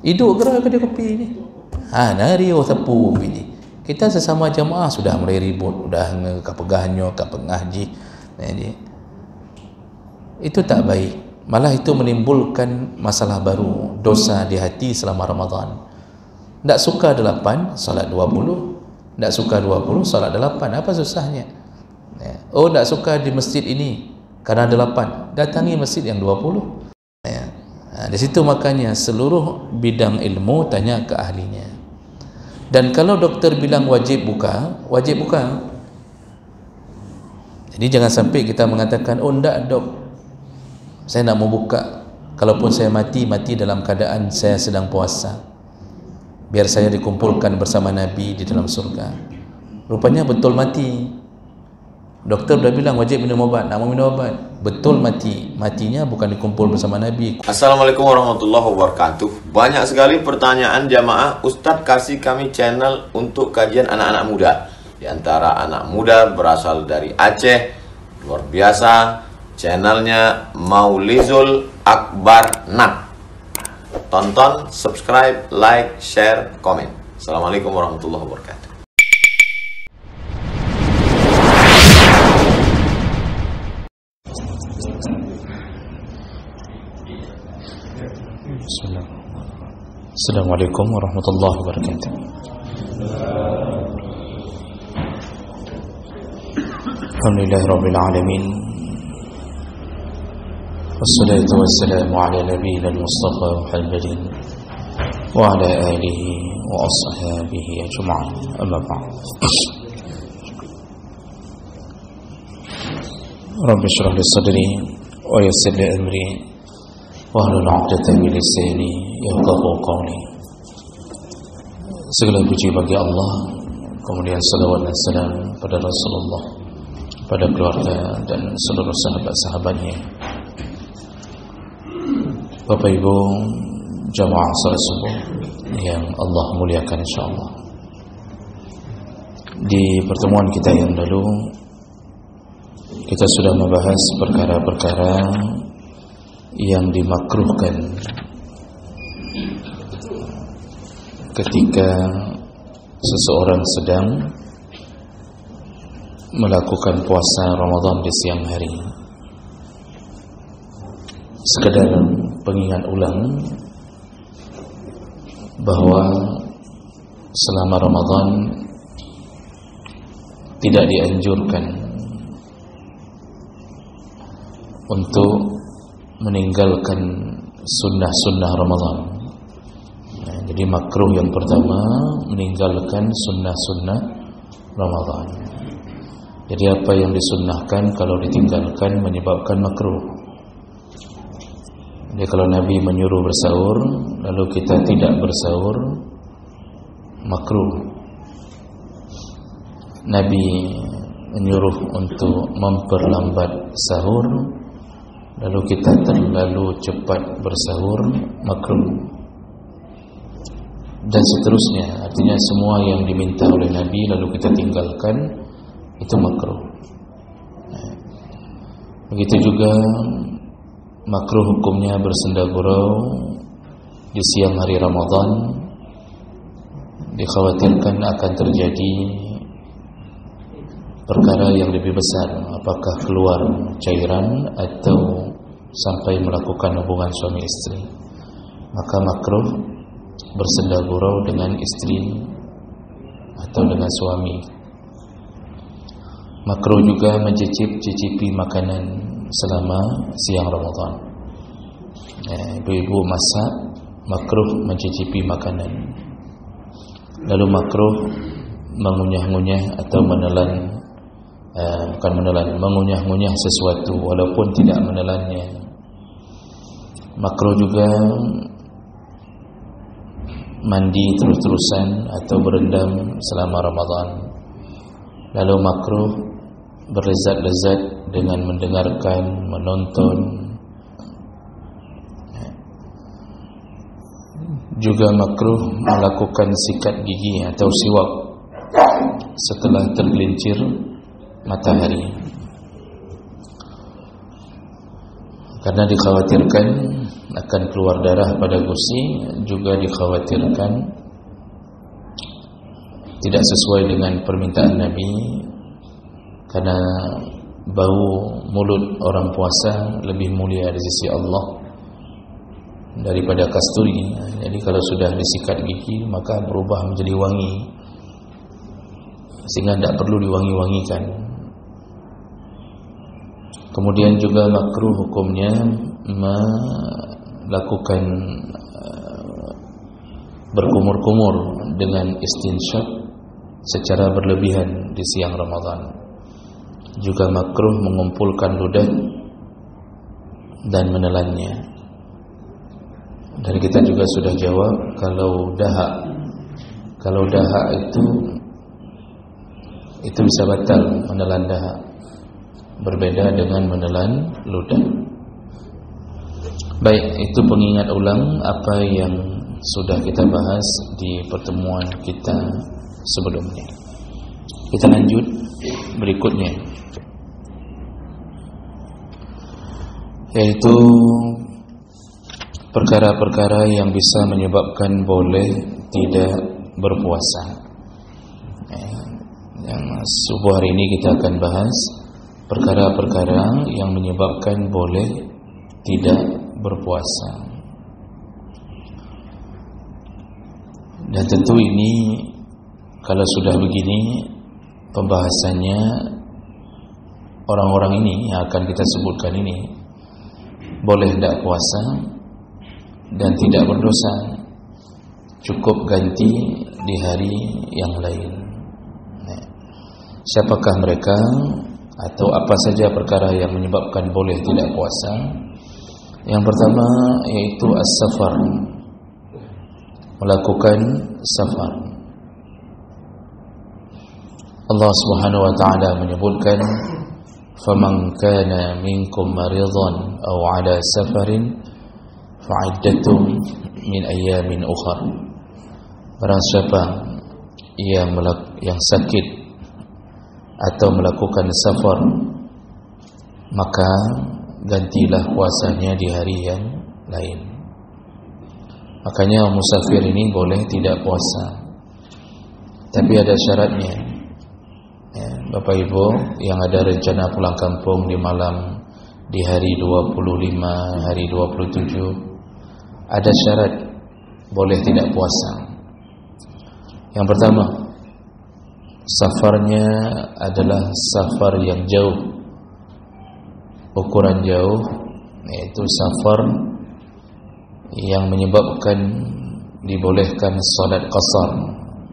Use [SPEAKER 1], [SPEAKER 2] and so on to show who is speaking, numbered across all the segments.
[SPEAKER 1] Hidup gerak kedai kopi ni. Nari tepu ni. Kita sesama jamaah sudah mulai ribut, sudah ngekapegahnya, kapengahji. Itu tak baik. Malah itu menimbulkan masalah baru, dosa di hati selama Ramadan. Tak suka 8, salat 20. Tak suka 20, salat 8. Apa susahnya? Oh, tak suka di masjid ini karena 8. Datangi masjid yang 20. Di situ makanya seluruh bidang ilmu tanya ke ahlinya. Dan kalau doktor bilang wajib buka, wajib buka. Jadi jangan sampai kita mengatakan, oh enggak dok, saya nak mau buka. Kalaupun saya mati dalam keadaan saya sedang puasa, biar saya dikumpulkan bersama Nabi di dalam surga. Rupanya betul mati. Doktor dah bilang wajib minum obat, nak mau minum obat, betul mati. Matinya bukan dikumpul bersama Nabi.
[SPEAKER 2] Assalamualaikum warahmatullahi wabarakatuh. Banyak sekali pertanyaan jamaah, Ustadz kasih kami channel untuk kajian anak-anak muda. Di antara anak muda berasal dari Aceh, luar biasa. Channelnya Maulizul Akbar Nat. Tonton, subscribe, like, share, komen. Assalamualaikum warahmatullahi wabarakatuh.
[SPEAKER 1] Assalamualaikum warahmatullahi wabarakatuh. Alhamdulillahirabbil alamin. Wassalatu wassalamu ala nabiyina al-Mustafa Muhammadin wa ala alihi wa ashabihi ajma'in. Amma ba'd. Rabbi shrah li sadri wa yassir li amri wahlul 'uqdatam min lisani yafqahu qawli. Segala puji bagi Allah, kemudian salawat dan salam pada Rasulullah, pada keluarga dan seluruh sahabat-sahabatnya. Bapak Ibu jamaah salat subuh yang Allah muliakan insyaallah. Di pertemuan kita yang lalu kita sudah membahas perkara-perkara yang dimakruhkan ketika seseorang sedang melakukan puasa Ramadan di siang hari. Sekadar pengingat ulang bahwa selama Ramadan tidak dianjurkan untuk meninggalkan sunnah-sunnah Ramadan. Jadi makruh yang pertama meninggalkan sunnah-sunnah Ramadan. Jadi apa yang disunnahkan kalau ditinggalkan menyebabkan makruh. Jadi kalau Nabi menyuruh bersahur lalu kita tidak bersahur, makruh. Nabi menyuruh untuk memperlambat sahur lalu kita terlalu cepat bersahur, makruh. Dan seterusnya, artinya semua yang diminta oleh Nabi lalu kita tinggalkan, itu makruh. Begitu juga makruh hukumnya bersenda gurau di siang hari Ramadan. Dikhawatirkan akan terjadi perkara yang lebih besar, apakah keluar cairan atau sampai melakukan hubungan suami istri. Maka makruh bersenda gurau dengan istri atau dengan suami. Makruh juga mencicipi makanan selama siang Ramadan. Ibu-ibu masak, makruh mencicipi makanan. Lalu makruh mengunyah-ngunyah atau menelan, mengunyah-ngunyah sesuatu walaupun tidak menelannya. Makruh juga mandi terus-terusan atau berendam selama Ramadan. Lalu makruh berlezat-lezat dengan mendengarkan, menonton. Juga makruh melakukan sikat gigi atau siwak setelah tergelincir matahari. karena dikhawatirkan akan keluar darah pada gusi, juga dikhawatirkan tidak sesuai dengan permintaan Nabi, karena bau mulut orang puasa lebih mulia di sisi Allah daripada kasturi. Jadi kalau sudah disikat gigi maka berubah menjadi wangi, sehingga tidak perlu diwangi-wangikan. Kemudian juga makruh hukumnya melakukan berkumur-kumur dengan istinsyak secara berlebihan di siang Ramadan. Juga makruh mengumpulkan ludah dan menelannya. Dan kita juga sudah jawab kalau dahak itu bisa batal menelan dahak, berbeda dengan menelan ludah. Baik, itu pengingat ulang apa yang sudah kita bahas di pertemuan kita sebelumnya. Kita lanjut berikutnya, yaitu perkara-perkara yang bisa menyebabkan boleh tidak berpuasa. Yang subuh hari ini kita akan bahas perkara-perkara yang menyebabkan boleh tidak berpuasa. Dan tentu ini kalau sudah begini pembahasannya, orang-orang ini yang akan kita sebutkan ini boleh tidak puasa dan tidak berdosa, cukup ganti di hari yang lain. Siapakah mereka atau apa saja perkara yang menyebabkan boleh tidak puasa? Yang pertama yaitu as-safar, melakukan safar. Allah Subhanahu wa taala menyebutkan, "Faman kana minkum maridan aw ala safarin fa'iddatun min ayyamin ukhra." Barang siapa yang sakit atau melakukan safar, maka gantilah puasanya di hari yang lain. Makanya musafir ini boleh tidak puasa, tapi ada syaratnya. Bapak Ibu yang ada rencana pulang kampung di malam di hari 25, hari 27, ada syarat boleh tidak puasa. Yang pertama, safarnya adalah safar yang jauh, ukuran jauh, yaitu safar yang menyebabkan dibolehkan salat qasar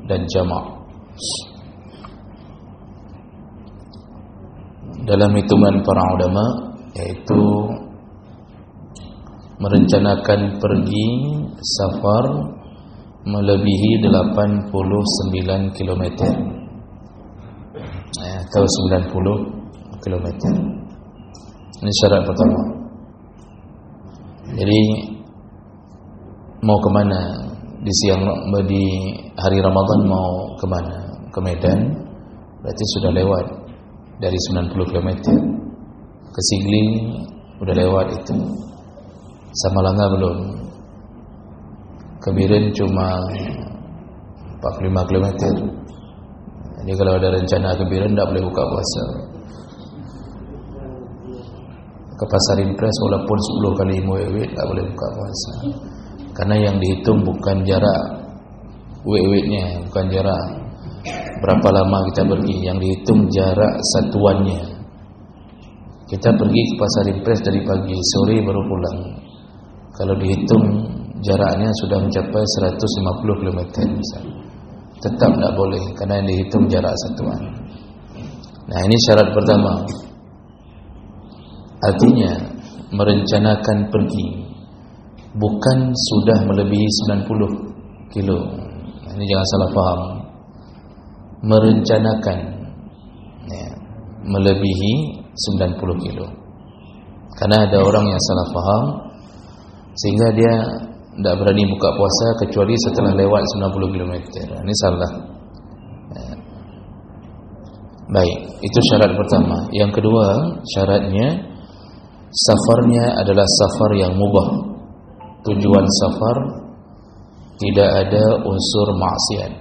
[SPEAKER 1] dan jamak. Dalam hitungan para ulama, yaitu merencanakan pergi safar melebihi 89 km atau 90 km. Ini syarat pertama. Jadi mau kemana di hari Ramadan, mau kemana? Ke Medan, berarti sudah lewat dari 90 km. Ke Sigli udah lewat itu. Samalanga belum. Ke Biren cuma 45 km. Jadi kalau ada rencana ke Biren tidak boleh buka puasa. Ke Pasar Impres walaupun 10 kali muwewit tidak boleh buka puasa. Karena yang dihitung bukan jarak muwewitnya, bukan jarak berapa lama kita pergi, yang dihitung jarak satuannya. Kita pergi ke Pasar Impres dari pagi, sore baru pulang. Kalau dihitung jaraknya sudah mencapai 150 km misalnya, tetap tidak boleh karena yang dihitung jarak satuan. Nah, ini syarat pertama. Artinya merencanakan pergi bukan sudah melebihi 90 kilo. Nah, ini jangan salah faham. Merencanakan melebihi 90 kilo. Karena ada orang yang salah faham sehingga dia tidak berani buka puasa kecuali setelah lewat 90 km. Ini salah. Baik, itu syarat pertama. Yang kedua, syaratnya safarnya adalah safar yang mubah. Tujuan safar tidak ada unsur maksiat.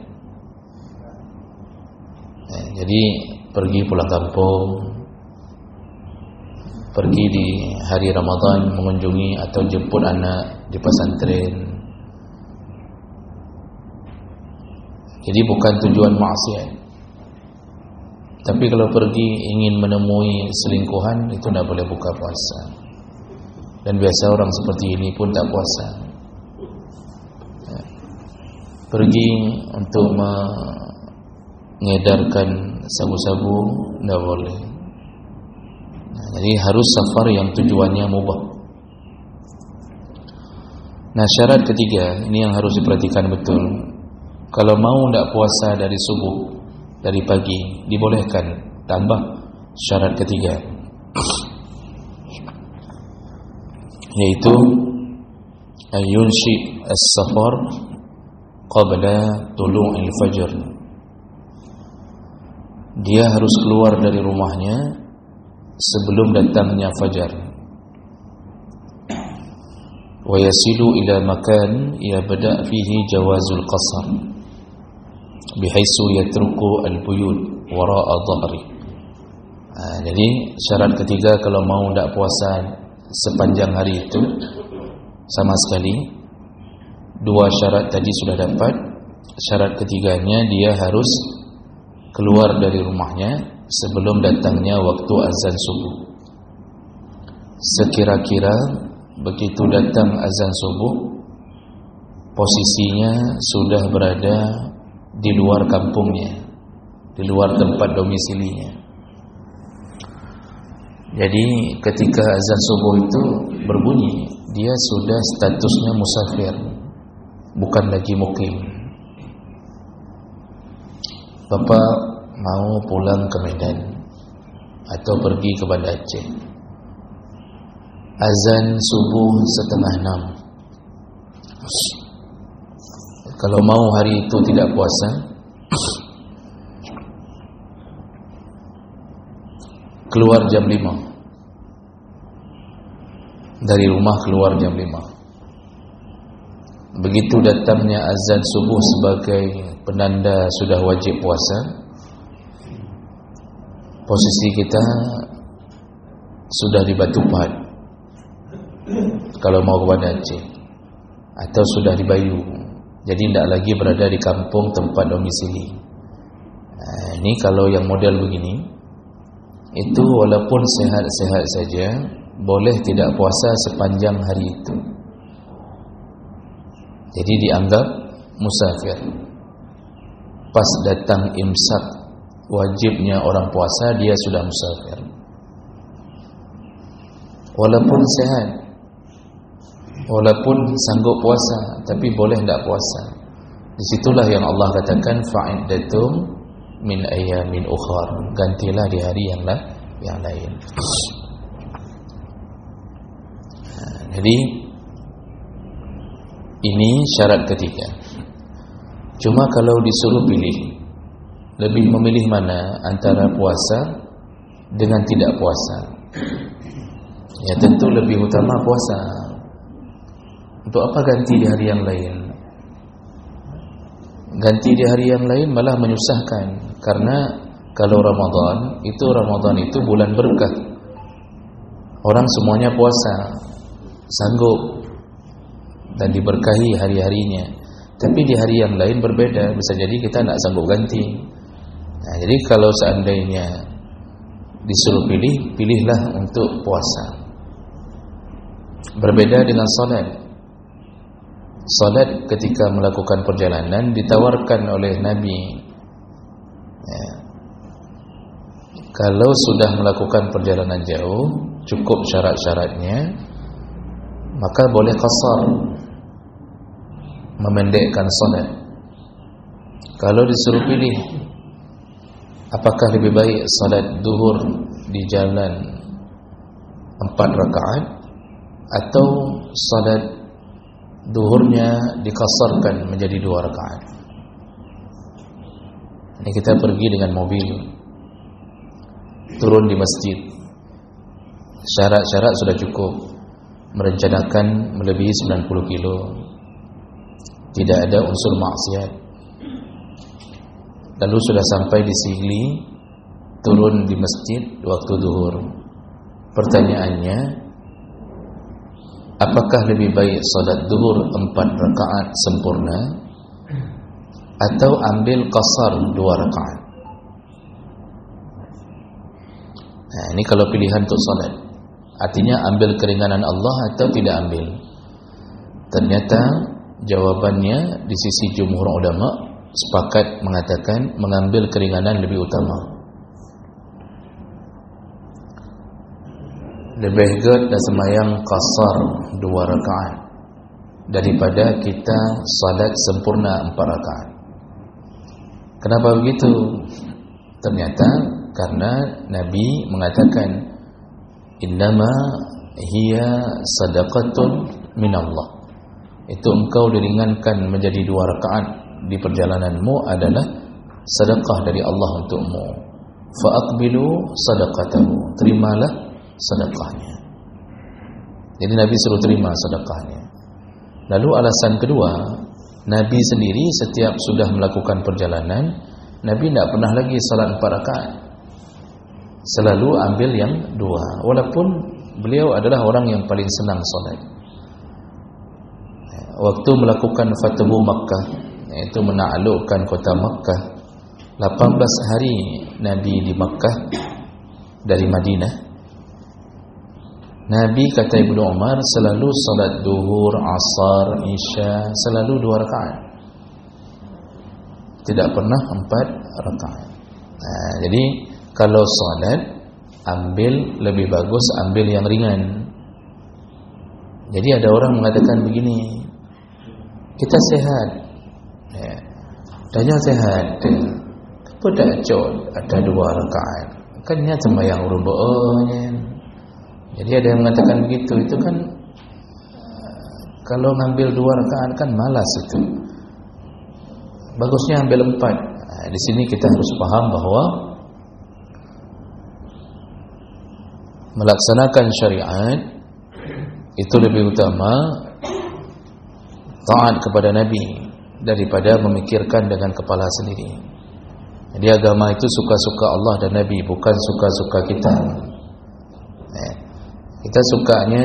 [SPEAKER 1] Jadi pergi pulang kampung, pergi di hari Ramadan mengunjungi atau jemput anak di pesantren. Jadi bukan tujuan maksiat. Tapi kalau pergi ingin menemui selingkuhan, itu tidak boleh buka puasa. Dan biasa orang seperti ini pun tak puasa. Pergi untuk mengedarkan sabu-sabu, tidak boleh. Jadi harus safar yang tujuannya mubah. Nah, syarat ketiga, ini yang harus diperhatikan betul. Kalau mau tidak puasa dari subuh, dari pagi, dibolehkan. Tambah syarat ketiga, yaitu ayunshi as-safar qabla tulu'il fajr. Dia harus keluar dari rumahnya sebelum datangnya fajar. Wa yasilu ila makan yabda fihi jawazul qasr bihaisu yatruku al-buyut wara'a dhahri. Jadi syarat ketiga kalau mau tidak puasa sepanjang hari itu, sama sekali dua syarat tadi sudah dapat. Syarat ketiganya dia harus keluar dari rumahnya sebelum datangnya waktu azan subuh. Sekira-kira begitu datang azan subuh, posisinya sudah berada di luar kampungnya, di luar tempat domisilinya. Jadi ketika azan subuh itu berbunyi, dia sudah statusnya musafir, bukan lagi mukim. Bapak mau pulang ke Medan atau pergi ke Banda Aceh, azan subuh 5:30. Kalau mau hari itu tidak puasa, keluar jam 5. Dari rumah keluar jam 5. Begitu datangnya azan subuh sebagai penanda sudah wajib puasa, posisi kita sudah di Batu Pahat kalau mau ke Banda Aceh, atau sudah di Bayu. Jadi tidak lagi berada di kampung tempat domisili. Ini kalau yang model begini, itu walaupun sehat-sehat saja, boleh tidak puasa sepanjang hari itu. Jadi dianggap musafir. Pas datang imsak, wajibnya orang puasa, dia sudah musafir. Walaupun sehat, walaupun sanggup puasa, tapi boleh tidak puasa. Disitulah yang Allah katakan fa'iddatum min ayyamin ukhar, gantilah di hari yang lain. Jadi ini syarat ketiga. Cuma kalau disuruh pilih, lebih memilih mana antara puasa dengan tidak puasa? Ya tentu lebih utama puasa. Untuk apa ganti di hari yang lain? Ganti di hari yang lain malah menyusahkan. Karena kalau Ramadan itu bulan berkah. Orang semuanya puasa, sanggup dan diberkahi hari-harinya. Tapi di hari yang lain berbeda, bisa jadi kita tidak sanggup ganti. Nah, jadi kalau seandainya disuruh pilih, pilihlah untuk puasa. Berbeda dengan salat. Salat ketika melakukan perjalanan ditawarkan oleh Nabi, ya, kalau sudah melakukan perjalanan jauh, cukup syarat-syaratnya, maka boleh qasar, memendekkan salat. Kalau disuruh pilih, apakah lebih baik salat duhur di jalan 4 rakaat atau salat duhurnya dikasarkan menjadi 2 rakaat? Ini kita pergi dengan mobil, turun di masjid, Syarat-syarat sudah cukup. Merencanakan melebihi 90 kilo, tidak ada unsur maksiat, lalu sudah sampai di Sigli, turun di masjid waktu zuhur. Pertanyaannya, apakah lebih baik salat zuhur 4 rakaat sempurna atau ambil qasar 2 rakaat? Nah, ini kalau pilihan untuk salat, artinya ambil keringanan Allah atau tidak ambil. Ternyata jawabannya di sisi jumhur ulama sepakat mengatakan mengambil keringanan lebih utama. Lebih baik dan semayang qasar 2 rakaat daripada kita salat sempurna 4 rakaat. Kenapa begitu? Ternyata karena Nabi mengatakan innama hiya sadaqatun minallah. Itu engkau diringankan menjadi 2 rakaat di perjalananmu adalah sedekah dari Allah untukmu. Fa'aqbilu sadaqatahu, terimalah sedekahnya. Jadi Nabi suruh terima sedekahnya. Lalu alasan kedua, Nabi sendiri setiap sudah melakukan perjalanan, Nabi tidak pernah lagi salat 4 rakaat, selalu ambil yang 2. Walaupun beliau adalah orang yang paling senang salat. Waktu melakukan Fathu Makkah, yaitu menaklukkan kota Makkah, 18 hari Nabi di Makkah dari Madinah. Nabi, kata Ibnu Umar, selalu salat duhur, asar, isya, selalu 2 rakaat. Tidak pernah 4 rakaat. Nah, jadi kalau salat, ambil lebih bagus ambil yang ringan. Jadi ada orang mengatakan begini, kita sehat, ya, daya sehat, apa tak cot ada 2 rakaat, kan nya sembahyang rubu'nya. Jadi ada yang mengatakan begitu, itu kan kalau ngambil 2 rakaat kan malas itu. Bagusnya ambil 4. Nah, di sini kita harus paham bahwa melaksanakan syariat itu lebih utama taat kepada Nabi daripada memikirkan dengan kepala sendiri. Jadi agama itu suka-suka Allah dan Nabi, bukan suka-suka kita. Kita sukanya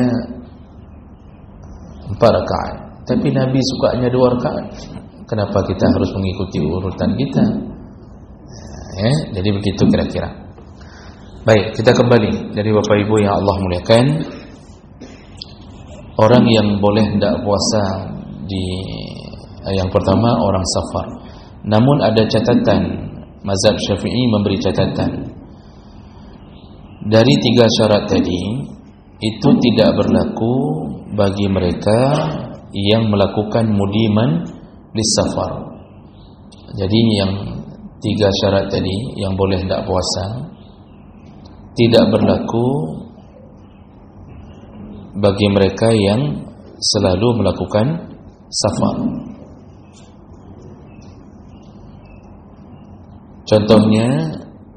[SPEAKER 1] 4 rakaat, tapi Nabi sukanya 2 rakaat. Kenapa kita harus mengikuti urutan kita? Jadi begitu kira-kira. Baik, kita kembali dari Bapak Ibu yang Allah muliakan. Orang yang boleh tidak puasa yang pertama orang safar. Namun ada catatan, mazhab Syafi'i memberi catatan. Dari 3 syarat tadi itu tidak berlaku bagi mereka yang melakukan mudiman lisafar. Jadi yang 3 syarat tadi yang boleh tidak puasa tidak berlaku bagi mereka yang selalu melakukan safar. Contohnya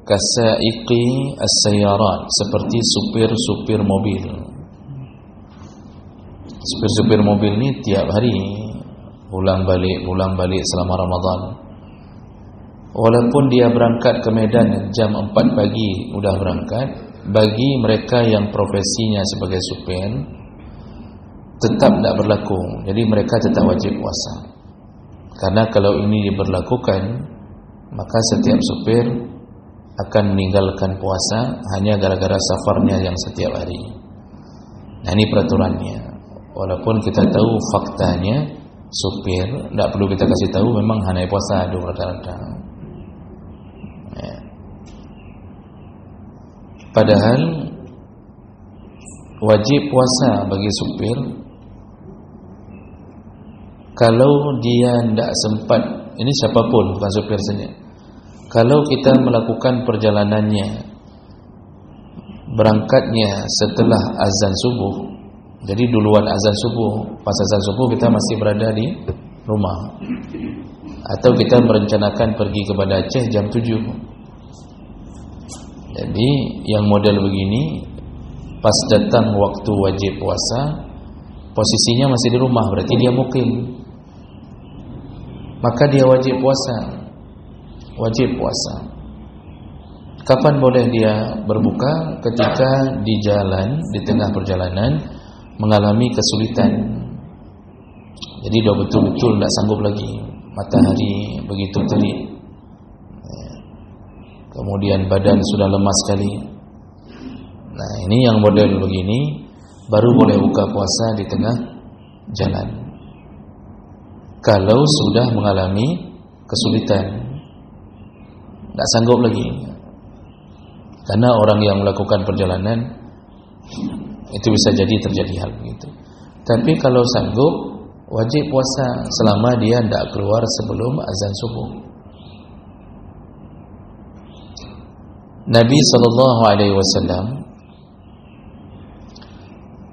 [SPEAKER 1] kasaiqi as-sayyarat, seperti supir-supir mobil. Supir-supir mobil ini tiap hari pulang balik selama Ramadan. Walaupun dia berangkat ke Medan jam 4 pagi udah berangkat, bagi mereka yang profesinya sebagai supir tetap tidak berlaku. Jadi mereka tetap wajib puasa. Karena kalau ini diberlakukan, maka setiap supir akan meninggalkan puasa hanya gara-gara safarnya yang setiap hari. Nah, ini peraturannya. Walaupun kita tahu faktanya supir, tidak perlu kita kasih tahu, memang hanya puasa 2 rata-rata. Padahal wajib puasa bagi supir kalau dia tidak sempat. Ini siapapun, bukan supir saja. Kalau kita melakukan perjalanannya, berangkatnya setelah azan subuh, jadi duluan azan subuh, pas azan subuh kita masih berada di rumah, atau kita merencanakan pergi kepada Aceh jam 7. Jadi yang model begini pas datang waktu wajib puasa, posisinya masih di rumah, berarti dia mukim, maka dia wajib puasa. Wajib puasa. Kapan boleh dia berbuka? Ketika di jalan, di tengah perjalanan mengalami kesulitan. Jadi dia betul-betul tidak sanggup lagi, matahari begitu terik, kemudian badan sudah lemas sekali. Nah, ini yang model begini baru boleh buka puasa di tengah jalan. Kalau sudah mengalami kesulitan, tidak sanggup lagi. Karena orang yang melakukan perjalanan itu bisa jadi terjadi hal begitu. Tapi kalau sanggup, wajib puasa selama dia tidak keluar sebelum azan subuh. Nabi SAW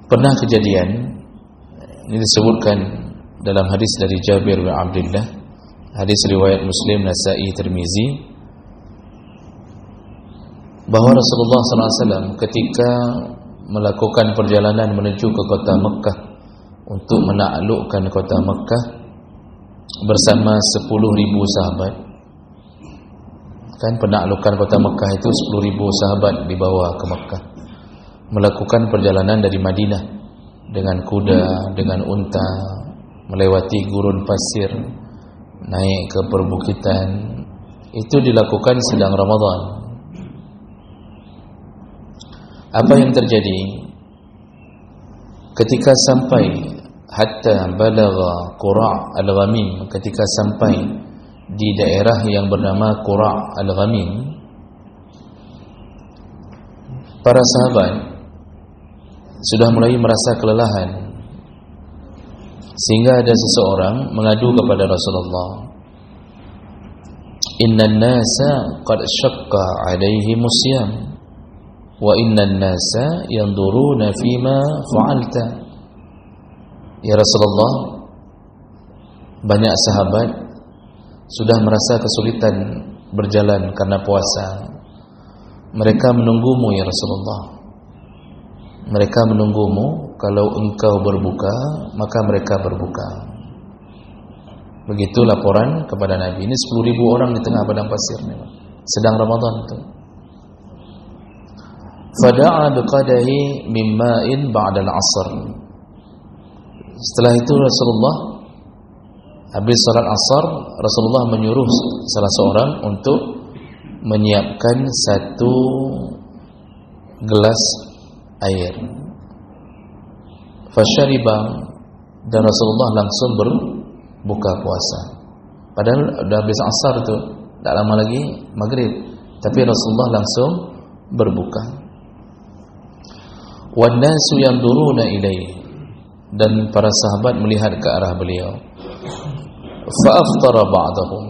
[SPEAKER 1] pernah kejadian, ini disebutkan dalam hadis dari Jabir bin Abdullah, hadis riwayat Muslim, Nasa'i, Tirmizi, bahwa Rasulullah SAW ketika melakukan perjalanan menuju ke kota Mekah untuk menaklukkan kota Mekah bersama 10.000 sahabat. Kan penaklukan kota Mekah itu 10.000 sahabat dibawa ke Mekah, melakukan perjalanan dari Madinah dengan kuda, dengan unta, melewati gurun pasir, naik ke perbukitan. Itu dilakukan sedang Ramadan. Apa yang terjadi? Ketika sampai hatta balagha Qura' al-Ghamim, ketika sampai di daerah yang bernama Qura' al-Ghamim, para sahabat sudah mulai merasa kelelahan, sehingga ada seseorang mengadu kepada Rasulullah, "Innan nasa qad syaqqa 'alaihimus siyam wa innan nasa yanduruna fima fa'alta." Ya Rasulullah, banyak sahabat sudah merasa kesulitan berjalan karena puasa. Mereka menunggumu ya Rasulullah. Mereka menunggumu, kalau engkau berbuka, maka mereka berbuka. Begitu laporan kepada Nabi. Ini 10.000 orang di tengah padang pasir memang. Sedang Ramadan itu. Fada'a biqadahi min ma'in ba'da al-'asr. Setelah itu Rasulullah habis salat asar, Rasulullah menyuruh salah seorang untuk menyiapkan 1 gelas air. Fasyariba, dan Rasulullah langsung berbuka puasa. Padahal sudah habis asar itu, tidak lama lagi maghrib, tapi Rasulullah langsung berbuka. Wan nasu yanduruna ilaihi, dan para sahabat melihat ke arah beliau. Fa aftara ba'dahum,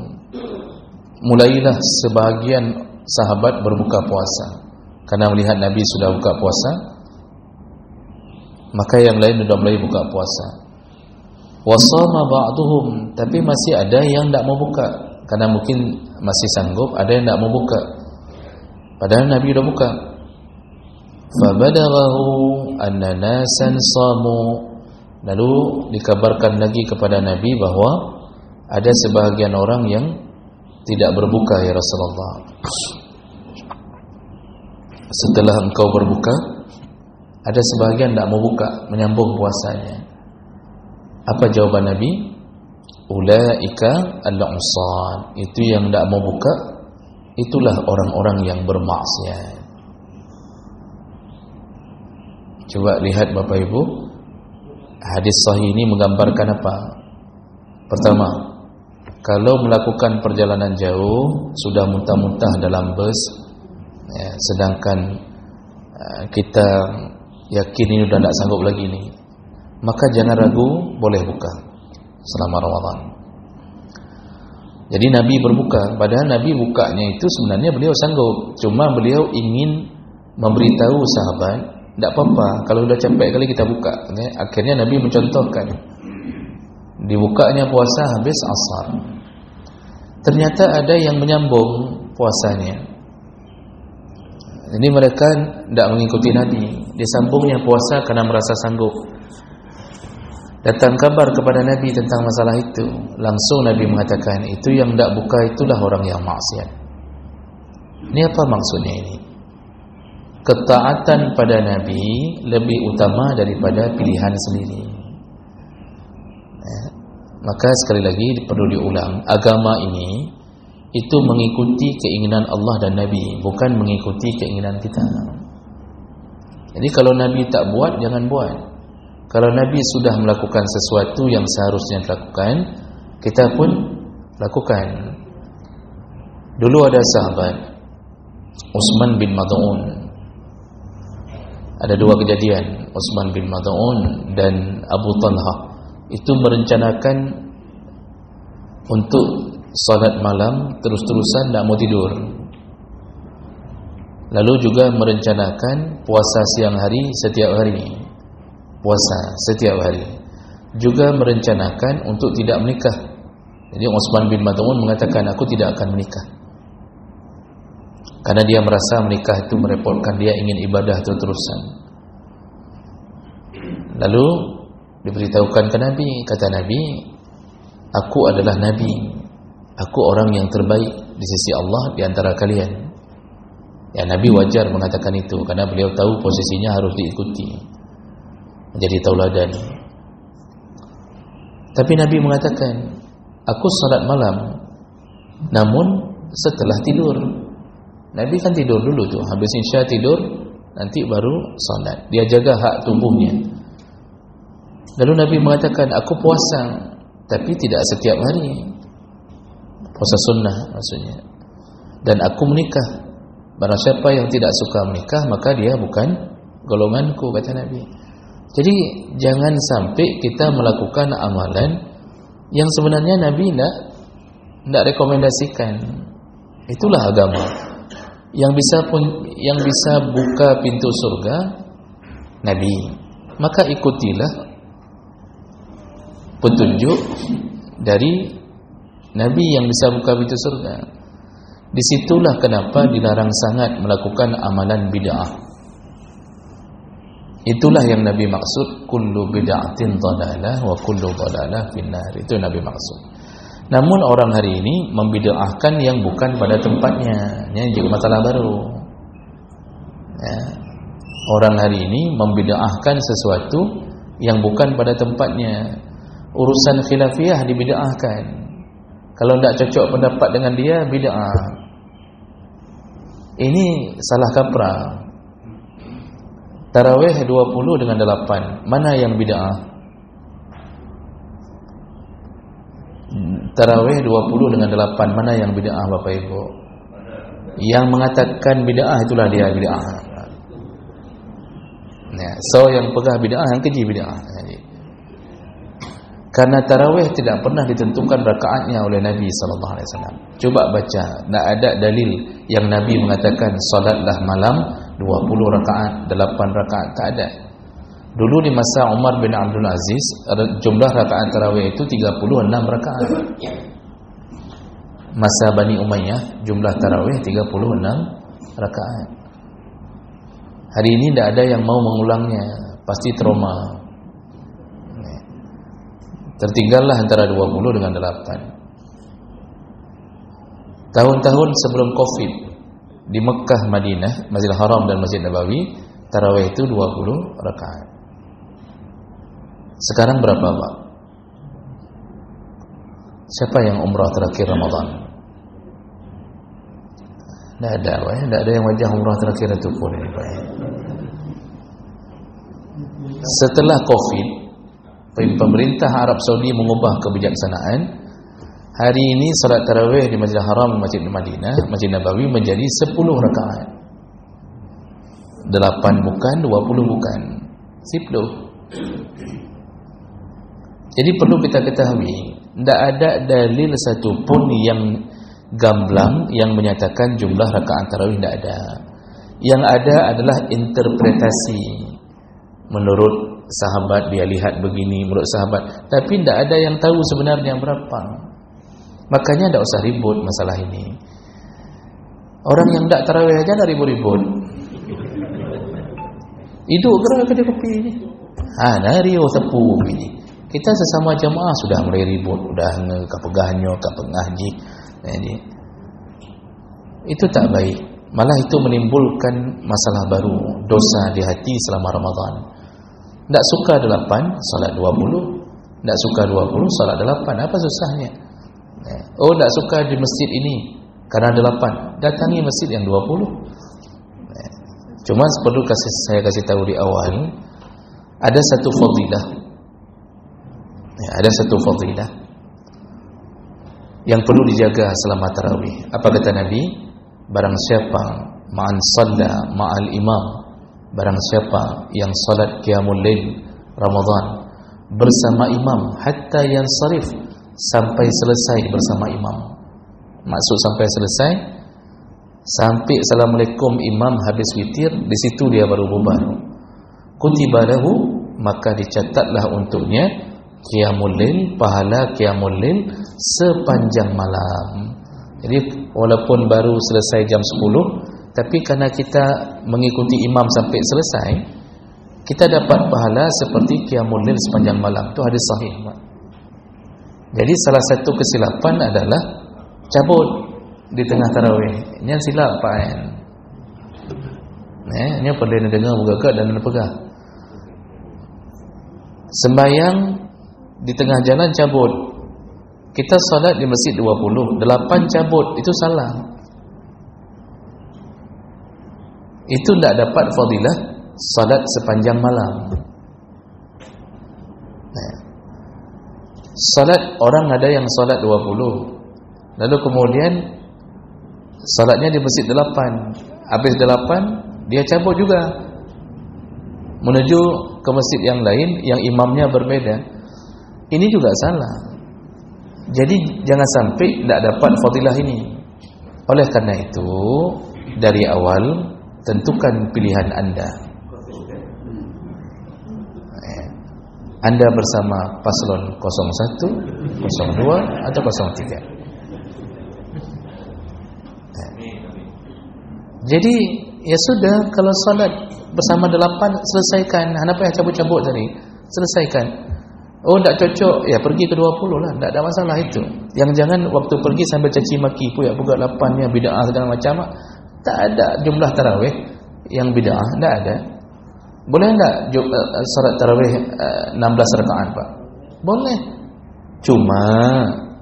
[SPEAKER 1] mulailah sebahagian sahabat berbuka puasa karena melihat Nabi sudah buka puasa, maka yang lain sudah mulai buka puasa. Wasama ba'duhum, tapi masih ada yang tidak mau buka karena mungkin masih sanggup, ada yang tidak mau buka padahal Nabi sudah buka. Fabadaghahu anna nasan samu, lalu dikabarkan lagi kepada Nabi bahwa ada sebahagian orang yang tidak berbuka ya Rasulullah. Setelah engkau berbuka, ada sebahagian tidak mau buka, menyambung puasanya. Apa jawaban Nabi? Ulaika al-'usad, itu yang tidak mau buka, itulah orang-orang yang bermaksiat. Coba lihat Bapak Ibu, hadis sahih ini menggambarkan apa? Pertama, kalau melakukan perjalanan jauh, sudah muntah-muntah dalam bus, ya, sedangkan kita yakin ini sudah tidak sanggup lagi nih, maka jangan ragu, boleh buka selama Ramadan. Jadi Nabi berbuka, padahal Nabi bukanya itu sebenarnya beliau sanggup, cuma beliau ingin memberitahu sahabat, tidak apa-apa kalau sudah capek kali kita buka, ya. Akhirnya Nabi mencontohkan dibukanya puasa habis asar. Ternyata ada yang menyambung puasanya. Jadi mereka tidak mengikuti Nabi. Dia sambungnya puasa karena merasa sanggup. Datang kabar kepada Nabi tentang masalah itu. Langsung Nabi mengatakan, itu yang tidak buka itulah orang yang maksiat. Ini apa maksudnya ini? Ketaatan pada Nabi lebih utama daripada pilihan sendiri. Maka sekali lagi perlu diulang, agama ini itu mengikuti keinginan Allah dan Nabi, bukan mengikuti keinginan kita. Jadi kalau Nabi tak buat, jangan buat. Kalau Nabi sudah melakukan sesuatu yang seharusnya dilakukan, kita pun lakukan. Dulu ada sahabat Utsman bin Mad'un. Ada dua kejadian, Utsman bin Mad'un dan Abu Talha. Itu merencanakan untuk salat malam terus-terusan, tak mau tidur. Lalu juga merencanakan puasa siang hari setiap hari. Puasa setiap hari. Juga merencanakan untuk tidak menikah. Jadi Utsman bin Mad'un mengatakan, aku tidak akan menikah. Karena dia merasa menikah itu merepotkan dia, ingin ibadah terus-terusan. Lalu diberitahukan ke Nabi, kata Nabi, aku adalah Nabi, aku orang yang terbaik di sisi Allah di antara kalian. Ya, Nabi wajar mengatakan itu karena beliau tahu posisinya harus diikuti, menjadi tauladan. Tapi Nabi mengatakan, aku salat malam, namun setelah tidur. Nabi kan tidur dulu tuh, habis Isya tidur, nanti baru salat. Dia jaga hak tubuhnya. Lalu Nabi mengatakan, aku puasa, tapi tidak setiap hari. Puasa sunnah maksudnya. Dan aku menikah. Barang siapa yang tidak suka menikah, maka dia bukan golonganku, kata Nabi. Jadi jangan sampai kita melakukan amalan yang sebenarnya Nabi tidak rekomendasikan. Itulah agama. Yang bisa buka pintu surga Nabi. Maka ikutilah petunjuk dari Nabi yang bisa buka pintu surga. Disitulah kenapa dilarang sangat melakukan amalan bid'ah. Itulah yang Nabi maksud, kullu bid'atin dhalalah wa kullu dhalalah finnar. Itu Nabi maksud. Namun orang hari ini membid'ahkan yang bukan pada tempatnya. Ini juga masalah baru. Ya. Orang hari ini membid'ahkan sesuatu yang bukan pada tempatnya. Urusan khilafiyah dibid'ahkan. Kalau tidak cocok pendapat dengan dia, bid'ah. Ini salah kaprah. Tarawih 20 dengan 8, mana yang bid'ah? Tarawih 20 dengan 8, mana yang bid'ah, Bapak Ibu? Yang mengatakan bid'ah itulah dia bid'ah. Ya, so yang pegang bid'ah, yang keji bid'ah. Karena tarawih tidak pernah ditentukan rakaatnya oleh Nabi SAW. Coba baca, tidak ada dalil yang Nabi mengatakan salatlah malam 20 rakaat, 8 rakaat, tak ada. Dulu di masa Umar bin Abdul Aziz, jumlah rakaat tarawih itu 36 rakaat. Masa Bani Umayyah, jumlah tarawih 36 rakaat. Hari ini tidak ada yang mau mengulangnya, pasti trauma. Tertinggallah antara 20 dengan 8. Tahun-tahun sebelum Covid, di Mekah, Madinah, Masjidil Haram dan Masjid Nabawi, tarawih itu 20 rakaat. Sekarang berapa, Pak? Siapa yang umrah terakhir Ramadan? Tidak ada, Pak. Tidak ada yang wajah umrah terakhir itu pun ini, Pak. Setelah Covid, pemerintah Arab Saudi mengubah kebijaksanaan. Hari ini salat tarawih di Masjidil Haram, Masjid Madinah, Masjid Nabawi menjadi 10 rakaat. 8 bukan, 20 bukan. 10. Jadi perlu kita ketahui, tidak ada dalil satupun yang gamblang yang menyatakan jumlah rakaat tarawih, tidak ada. Yang ada adalah interpretasi. Menurut sahabat dia lihat begini, menurut sahabat, tapi tidak ada yang tahu sebenarnya berapa. Makanya tidak usah ribut masalah ini. Orang yang tidak tarawih aja tidak ribut-ribut. Hidup gerak kedai kopi ni. Nari tepu ni. Kita sesama jemaah sudah mulai ribut, sudah kapegahnya, kapengahji. Jadi itu tak baik. Malah itu menimbulkan masalah baru, dosa di hati selama Ramadan. Tak suka 8, salat 20. Tak suka 20, salat 8. Apa susahnya? Oh, tak suka di masjid ini karena 8. Datangi masjid yang 20. Cuma perlu saya kasih tahu di awal, ada satu fadilah. Ada satu fadilah yang perlu dijaga selama tarawih. Apa kata Nabi? Barang siapa ma'an salla ma'al imam, barang siapa yang salat qiyamul lail Ramadan bersama imam hatta yansarif, sampai selesai bersama imam. Maksud sampai selesai, sampai assalamualaikum imam habis witir, di situ dia baru bubar. Kutiba lahu, maka dicatatlah untuknya qiyamul lail, pahala qiyamul lail sepanjang malam. Jadi walaupun baru selesai jam 10, tapi karena kita mengikuti imam sampai selesai, kita dapat pahala seperti qiyamul lail sepanjang malam. Itu hadis sahih. Jadi salah satu kesilapan adalah cabut di tengah tarawih. Ini silap Pak Ain. Ini perlu dengar buka dan pegang. Sembahyang di tengah jalan cabut. Kita salat di masjid 20, 8 cabut, itu salah. Itu tidak dapat fadilah salat sepanjang malam. Salat, orang ada yang salat 20, lalu kemudian salatnya di masjid 8. Habis 8 dia cabut juga menuju ke masjid yang lain yang imamnya berbeda. Ini juga salah. Jadi jangan sampai tidak dapat fadilah ini. Oleh karena itu, dari awal tentukan pilihan anda. Anda bersama paslon 01, 02 atau 03. Jadi ya sudah, kalau salat bersama 8 selesaikan. Kenapa yang cabut-cabut tadi? Selesaikan. Oh, tak cocok, ya pergi ke 20 lah, tak ada masalah itu. Yang jangan waktu pergi sambil caci maki, puyak 8-nya bid'ah segala macam. Tak ada jumlah tarawih yang bid'ah, tak ada. Boleh tak salat tarawih 16 rakaat, Pak? Boleh. Cuma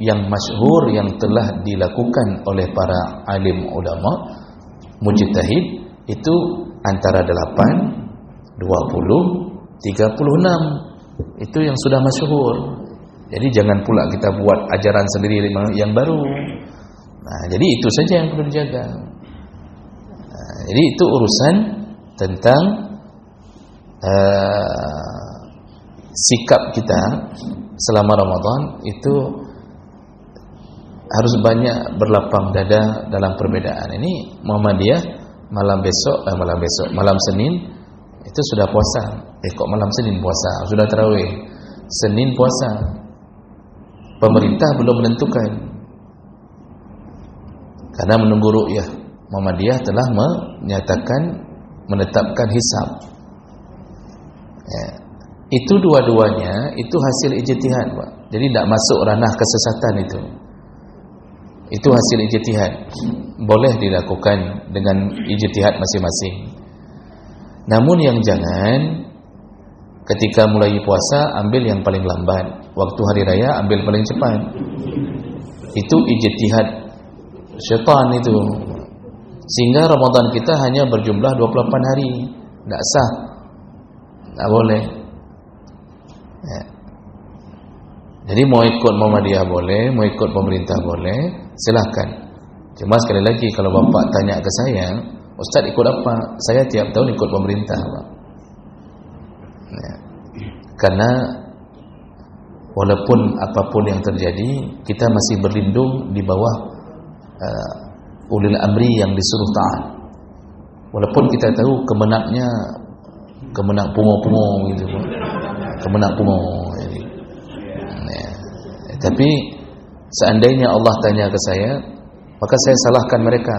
[SPEAKER 1] yang masyhur yang telah dilakukan oleh para alim ulama mujtahid itu antara 8, 20, 36. Itu yang sudah masyhur. Jadi jangan pula kita buat ajaran sendiri yang baru. Jadi itu saja yang perlu dijaga. Jadi itu urusan tentang sikap kita selama Ramadan itu harus banyak berlapang dada dalam perbedaan. Ini Muhammadiyah malam Senin itu sudah puasa. Kok malam Senin puasa? Sudah tarawih. Senin puasa. Pemerintah belum menentukan. Karena menunggu ru'yah. Muhammadiyah telah menetapkan hisab. Itu dua-duanya itu hasil ijtihad, Pak. Jadi tidak masuk ranah kesesatan itu. Itu hasil ijtihad. Boleh dilakukan dengan ijtihad masing-masing. Namun yang jangan ketika mulai puasa ambil yang paling lambat, waktu hari raya ambil paling cepat. Itu ijtihad syaitan itu. Sehingga Ramadan kita hanya berjumlah 28 hari. Tak sah. Tak boleh. Jadi mau ikut Muhammadiyah boleh, mau ikut pemerintah boleh, silahkan. Cuma sekali lagi kalau bapak tanya ke saya, Ustaz ikut apa? Saya tiap tahun ikut pemerintah, Pak. Karena walaupun apapun yang terjadi, kita masih berlindung di bawah ulil amri yang disuruh taat. Walaupun kita tahu kemenang pungo-pungo gitu, kemenang pungo. Tapi seandainya Allah tanya ke saya, maka saya salahkan mereka.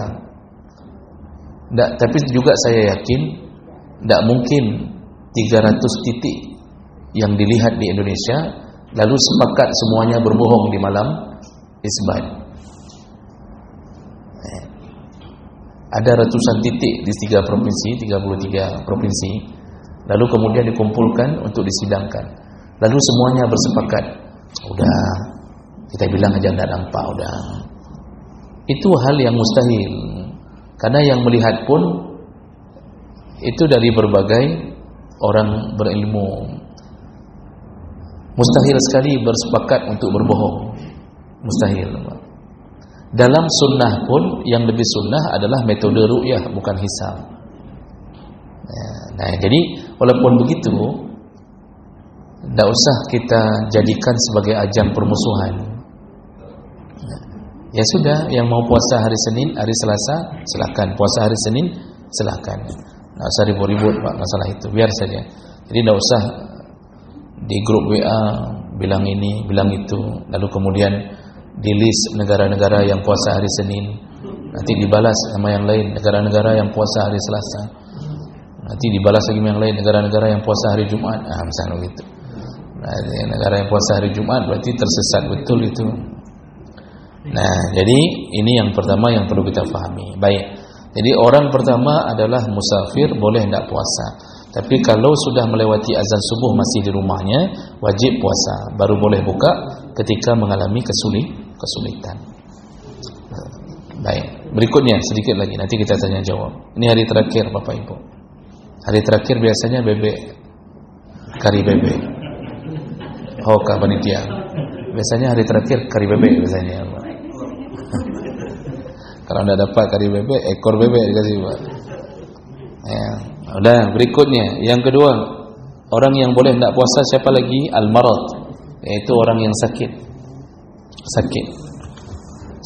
[SPEAKER 1] Tapi juga saya yakin tidak mungkin 300 titik yang dilihat di Indonesia, lalu sepakat semuanya berbohong di malam isbat. Ada ratusan titik di 33 provinsi, lalu kemudian dikumpulkan untuk disidangkan. Lalu semuanya bersepakat, udah kita bilang aja nggak nampak, udah. Itu hal yang mustahil, karena yang melihat pun itu dari berbagai orang berilmu. Mustahil sekali bersepakat untuk berbohong, mustahil. Dalam sunnah pun yang lebih sunnah adalah metode ru'yah, bukan hisab. Nah, jadi walaupun begitu, tidak usah kita jadikan sebagai ajang permusuhan. Ya sudah, yang mau puasa hari Senin, hari Selasa, silakan. Puasa hari Senin, silakan. Tidak usah ribut-ribut Pak masalah itu, biar saja. Jadi tidak usah di grup WA bilang ini, bilang itu, lalu kemudian di list negara-negara yang puasa hari Senin, nanti dibalas sama yang lain negara-negara yang puasa hari Selasa, nanti dibalas lagi yang lain negara-negara yang puasa hari Jumat. Misalnya begitu. Nah, negara yang puasa hari Jumat berarti tersesat betul itu. Nah, jadi ini yang pertama yang perlu kita fahami. Baik. Jadi orang pertama adalah musafir, boleh tidak puasa. Tapi kalau sudah melewati azan subuh masih di rumahnya, wajib puasa. Baru boleh buka ketika mengalami kesulitan. Baik. Berikutnya sedikit lagi, nanti kita tanya jawab. Ini hari terakhir Bapak Ibu. Hari terakhir biasanya bebek, kari bebek. Kah panitia. Biasanya hari terakhir kari bebek biasanya. Kalau tidak dapat kari bebek, ekor bebek dikasih Pak. Ya. Udah, berikutnya yang kedua, orang yang boleh tidak puasa siapa lagi? Al-marad, yaitu orang yang sakit.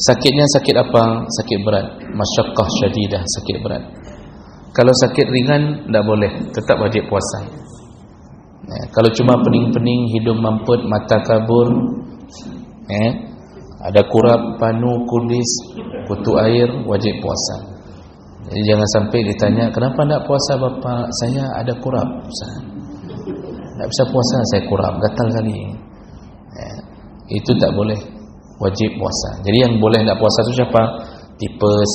[SPEAKER 1] Sakitnya sakit apa? Sakit berat, masyaqqah syadidah, sakit berat. Kalau sakit ringan tidak boleh, tetap wajib puasa. Kalau cuma pening-pening, hidung mampet, mata kabur, ada kurap, panu, kudis, kutu air, wajib puasa. Jadi jangan sampai ditanya, kenapa tidak puasa Bapak? Saya ada kurap, tidak bisa puasa, saya kurap, gatal kali. Itu tak boleh, wajib puasa. Jadi yang boleh tidak puasa itu siapa? Tipes,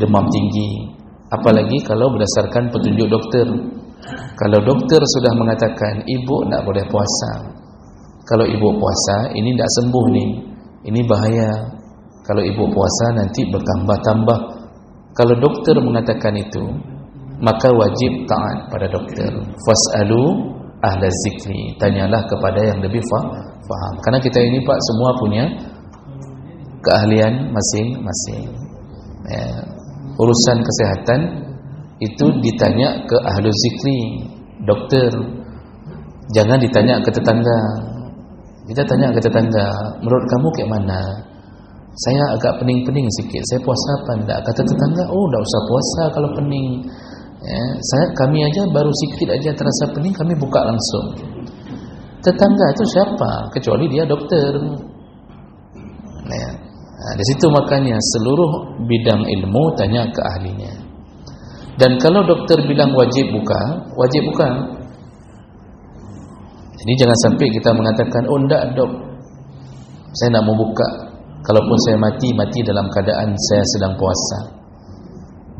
[SPEAKER 1] demam tinggi. Apalagi kalau berdasarkan petunjuk dokter. Kalau dokter sudah mengatakan ibu tidak boleh puasa, kalau ibu puasa ini tidak sembuh nih, ini bahaya. Kalau ibu puasa nanti bertambah-tambah. Kalau dokter mengatakan itu, maka wajib taat pada dokter. Fas'alu ahla zikri, tanyalah kepada yang lebih faham. Karena kita ini Pak semua punya keahlian masing-masing. Urusan kesehatan itu ditanya ke ahlu zikri, dokter. Jangan ditanya ke tetangga. Kita tanya ke tetangga, menurut kamu kayak mana? Saya agak pening-pening sikit, saya puasa apa enggak? Kata tetangga, oh enggak usah puasa kalau pening. Kami aja baru sikit aja terasa pening, kami buka langsung. Tetangga itu siapa? Kecuali dia dokter. Di situ makanya seluruh bidang ilmu tanya ke ahlinya. Dan kalau dokter bilang wajib buka, wajib buka. Jadi jangan sampai kita mengatakan, oh enggak dok, saya nak mau buka. Kalaupun saya mati dalam keadaan saya sedang puasa,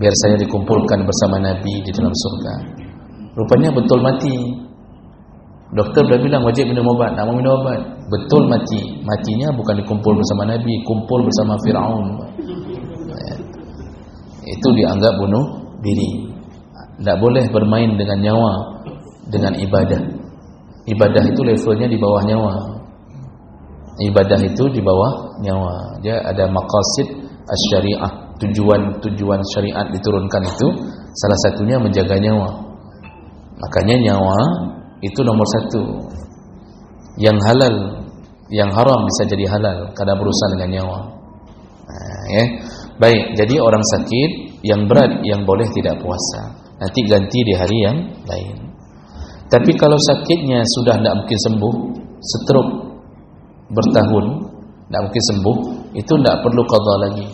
[SPEAKER 1] biar saya dikumpulkan bersama Nabi di dalam surga. Rupanya betul mati. Dokter sudah bilang wajib minum obat, nak mau minum obat. Betul mati. Matinya bukan dikumpul bersama Nabi, kumpul bersama Fir'aun. Itu dianggap bunuh diri. Tidak boleh bermain dengan nyawa, dengan ibadah. Ibadah itu levelnya di bawah nyawa. Ibadah itu di bawah nyawa. Dia ada maqasid asy-syariah, tujuan syariat diturunkan itu salah satunya menjaga nyawa. Makanya nyawa itu nomor satu. Yang halal, yang haram bisa jadi halal karena berurusan dengan nyawa. Baik, jadi orang sakit yang berat yang boleh tidak puasa. Nanti ganti di hari yang lain. Tapi kalau sakitnya sudah tidak mungkin sembuh, stroke bertahun tidak mungkin sembuh, itu tidak perlu qadha lagi.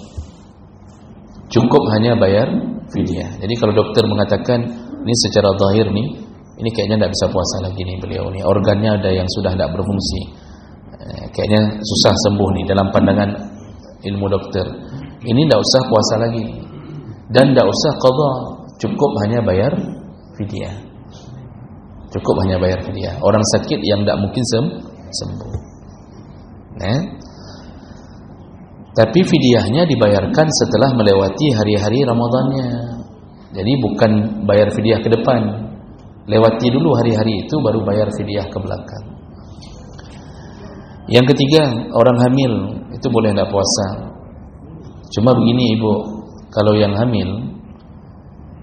[SPEAKER 1] Cukup hanya bayar fidyah. Jadi kalau dokter mengatakan ini secara zahir nih, ini kayaknya tidak bisa puasa lagi nih beliau nih, organnya ada yang sudah tidak berfungsi, kayaknya susah sembuh nih dalam pandangan ilmu dokter, ini tidak usah puasa lagi dan tidak usah qadha, cukup hanya bayar fidyah. Cukup hanya bayar fidyah. Orang sakit yang tidak mungkin sembuh. Tapi fidyahnya dibayarkan setelah melewati hari-hari Ramadannya. Jadi bukan bayar fidyah ke depan, lewati dulu hari-hari itu baru bayar fidyah ke belakang. Yang ketiga, orang hamil itu boleh tidak puasa. Cuma begini ibu, kalau yang hamil,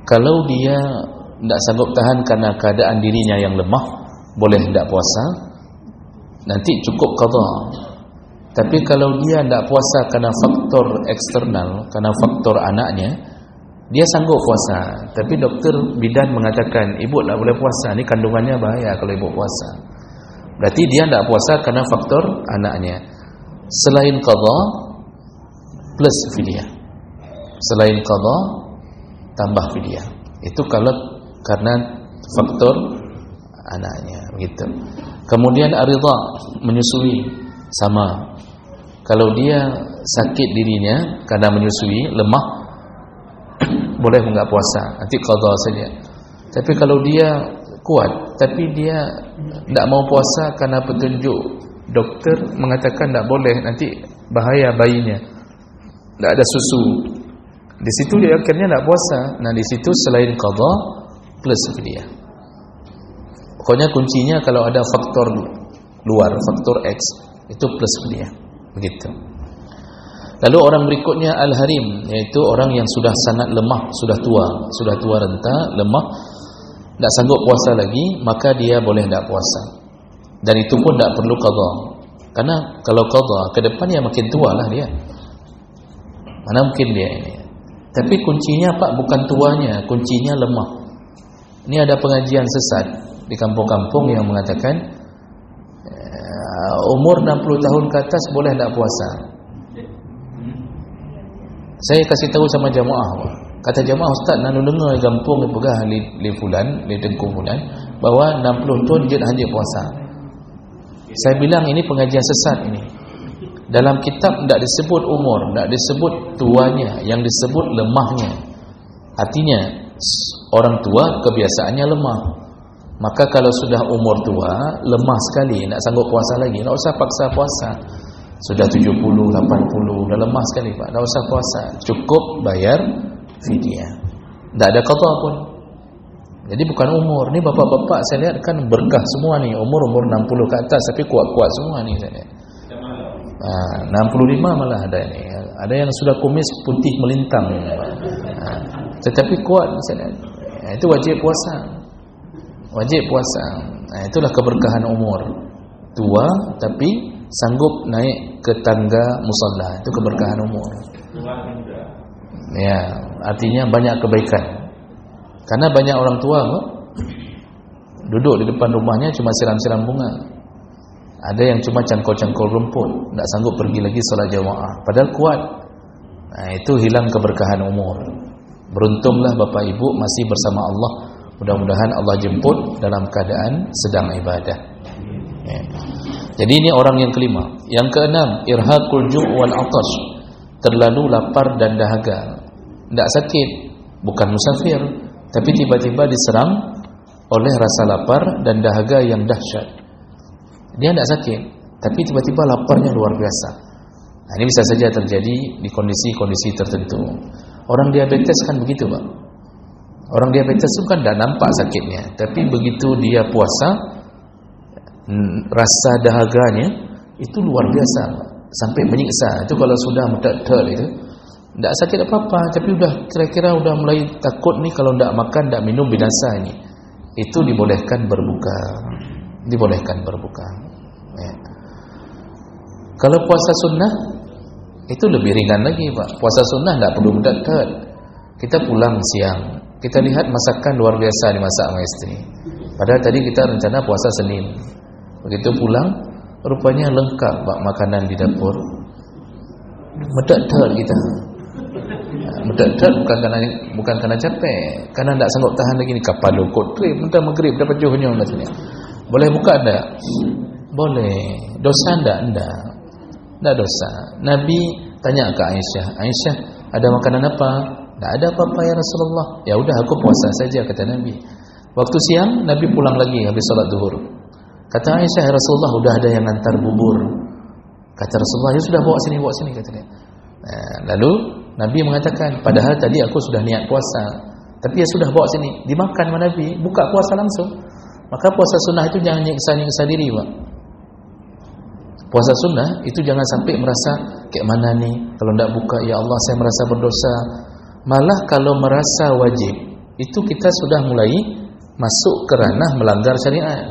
[SPEAKER 1] kalau dia tidak sanggup tahan karena keadaan dirinya yang lemah, boleh tidak puasa, nanti cukup qadha. Tapi kalau dia tidak puasa karena faktor eksternal, karena faktor anaknya, dia sanggup puasa, tapi dokter bidan mengatakan ibu tak boleh puasa, ni kandungannya bahaya kalau ibu puasa, berarti dia tidak puasa karena faktor anaknya. Selain qadha plus fidyah, selain qadha tambah fidyah, itu kalau karena faktor anaknya, begitu. Kemudian aridha, menyusui, sama. Kalau dia sakit dirinya karena menyusui, lemah, boleh enggak puasa, nanti qadha saja. Tapi kalau dia kuat, tapi dia tidak mau puasa karena petunjuk dokter mengatakan tidak boleh, nanti bahaya bayinya, tidak ada susu, di situ dia akhirnya tidak puasa. Nah di situ selain qadha plus fidyah. Pokoknya kuncinya kalau ada faktor luar, faktor X, itu plus fidyah, begitu. Lalu orang berikutnya al-harim, yaitu orang yang sudah sangat lemah, sudah tua renta, lemah, tidak sanggup puasa lagi, maka dia boleh tidak puasa. Dan itu pun tidak perlu qadha. Karena kalau qadha ke depannya makin tua lah dia. Mana mungkin dia ini. Tapi kuncinya Pak bukan tuanya, kuncinya lemah. Ini ada pengajian sesat di kampung-kampung yang mengatakan umur 60 tahun ke atas boleh tidak puasa. Saya kasih tahu sama jamaah, kata jamaah, ustaz nak dengar kampung pegah li fulan, li tengku fulan, bahwa 60 tahun je hanya puasa. Saya bilang ini pengajian sesat ini. Dalam kitab tidak disebut umur, tidak disebut tuanya, yang disebut lemahnya. Artinya orang tua kebiasaannya lemah. Maka kalau sudah umur tua, lemah sekali, tak sanggup puasa lagi, tak usah paksa puasa. Sudah 70, 80, dah lemah sekali Pak, tak usah puasa, cukup bayar fidyah. Tak ada qadha pun. Jadi bukan umur. Ni bapak-bapak saya lihat kan berkah semua ni, umur 60 ke atas tapi kuat-kuat semua ni saya lihat. 65 malah ada ni. Ada yang sudah kumis putih melintang. Tetapi kuat saya lihat. Itu wajib puasa. Wajib puasa. Itulah keberkahan umur. Tua tapi sanggup naik ke tangga musalla, itu keberkahan umur. Ya, artinya banyak kebaikan. Karena banyak orang tua kok duduk di depan rumahnya cuma siram-siram bunga. Ada yang cuma cangkul-cangkul rumput, tak sanggup pergi lagi salat jamaah, padahal kuat. Nah, itu hilang keberkahan umur. Beruntunglah Bapak Ibu masih bersama Allah. Mudah-mudahan Allah jemput dalam keadaan sedang ibadah. Ya. Jadi ini orang yang kelima. Yang keenam, irhaqul ju' wal 'atash, terlalu lapar dan dahaga. Tidak sakit, bukan musafir, tapi tiba-tiba diserang oleh rasa lapar dan dahaga yang dahsyat. Dia tidak sakit, tapi tiba-tiba laparnya luar biasa. Nah, ini bisa saja terjadi di kondisi-kondisi tertentu. Orang diabetes kan begitu Pak. Orang diabetes itu kan tidak nampak sakitnya, tapi begitu dia puasa, rasa dahaganya itu luar biasa sampai menyiksa. Itu kalau sudah mudah-mudah itu tidak sakit apa-apa, tapi udah kira-kira udah mulai takut nih kalau tidak makan, tidak minum binasa ini. Itu dibolehkan berbuka. Dibolehkan berbuka. Ya. Kalau puasa sunnah itu lebih ringan lagi Pak. Puasa sunnah tidak perlu mudah-mudah. Kita pulang siang, kita lihat masakan luar biasa dimasak sama istri. Padahal tadi kita rencana puasa Senin. Begitu pulang, rupanya lengkap Pak makanan di dapur. Medak-dak kita. Mendadak bukan karena capek, karena tidak sanggup tahan lagi ni kapal lokot trip mentah maghrib dapat johnya katanya. Boleh buka tak? Boleh. Dosa tak? Tak dosa. Nabi tanya ke Aisyah, Aisyah, ada makanan apa? Tak ada apa-apa ya Rasulullah. Ya udah aku puasa saja, kata Nabi. Waktu siang Nabi pulang lagi habis salat zuhur. Kata Aisyah, ya Rasulullah, udah ada yang hantar bubur. Kata Rasulullah, ya sudah bawa sini kata dia. Lalu Nabi mengatakan, padahal tadi aku sudah niat puasa, tapi ya sudah bawa sini. Dimakan sama Nabi, buka puasa langsung. Maka puasa sunnah itu jangan nyiksa diri, Pak. Puasa sunnah itu jangan sampai merasa kayak mana nih kalau tidak buka, ya Allah saya merasa berdosa. Malah kalau merasa wajib, itu kita sudah mulai masuk ke ranah melanggar syariat.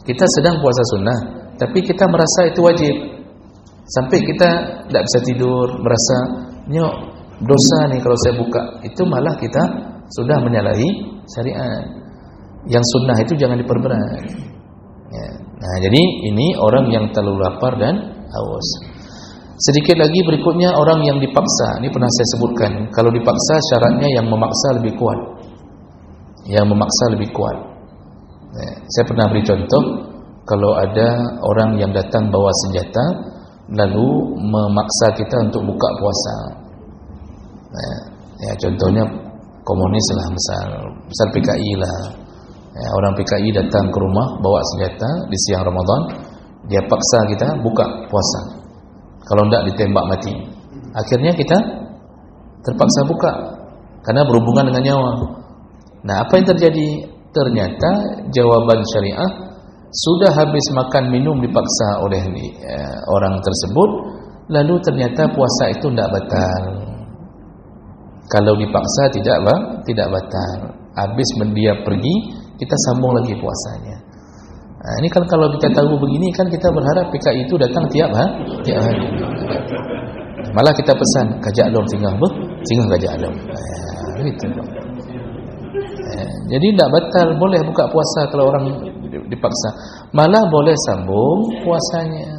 [SPEAKER 1] Kita sedang puasa sunnah, tapi kita merasa itu wajib. Sampai kita tidak bisa tidur, merasa nyok dosa nih kalau saya buka. Itu malah kita sudah menyalahi syariat. Yang sunnah itu jangan diperberat. Ya. Nah, jadi ini orang yang terlalu lapar dan haus. Sedikit lagi berikutnya orang yang dipaksa. Ini pernah saya sebutkan. Kalau dipaksa syaratnya yang memaksa lebih kuat. Yang memaksa lebih kuat. Ya. Saya pernah beri contoh, kalau ada orang yang datang bawa senjata lalu memaksa kita untuk buka puasa. Ya, contohnya komunis lah, misal PKI lah. Ya, orang PKI datang ke rumah bawa senjata di siang Ramadan, dia paksa kita buka puasa. Kalau tidak ditembak mati. Akhirnya kita terpaksa buka karena berhubungan dengan nyawa. Nah, apa yang terjadi? Ternyata jawaban syariah, sudah habis makan minum dipaksa oleh orang tersebut, lalu ternyata puasa itu tidak batal. Kalau dipaksa tidak batal. Habis dia pergi, kita sambung lagi puasanya. Nah, ini kan kalau kita tahu begini kan kita berharap PKI itu datang tiap hari. Malah kita pesan kajak dong singgah kajak dong. Gitu. Jadi tidak batal, boleh buka puasa kalau orang dipaksa. Malah boleh sambung puasanya.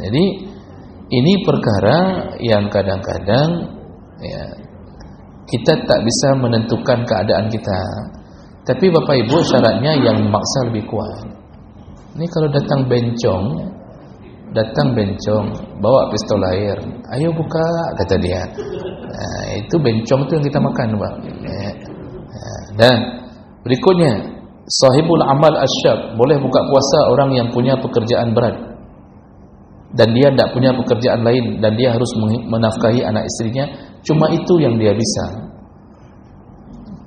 [SPEAKER 1] Jadi ini perkara yang kadang-kadang ya, kita tak bisa menentukan keadaan kita. Tapi Bapak Ibu, syaratnya yang memaksa lebih kuat. Ini kalau datang bencong bawa pistol air, ayo buka, kata dia. Nah, itu bencong itu yang kita makan, Pak. Dan berikutnya, sahibul amal asyab, boleh buka puasa orang yang punya pekerjaan berat dan dia tidak punya pekerjaan lain dan dia harus menafkahi anak istrinya, cuma itu yang dia bisa.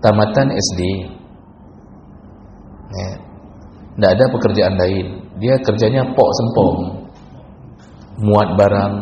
[SPEAKER 1] Tamatan SD, tidak ada pekerjaan lain, dia kerjanya pok sempong, muat barang,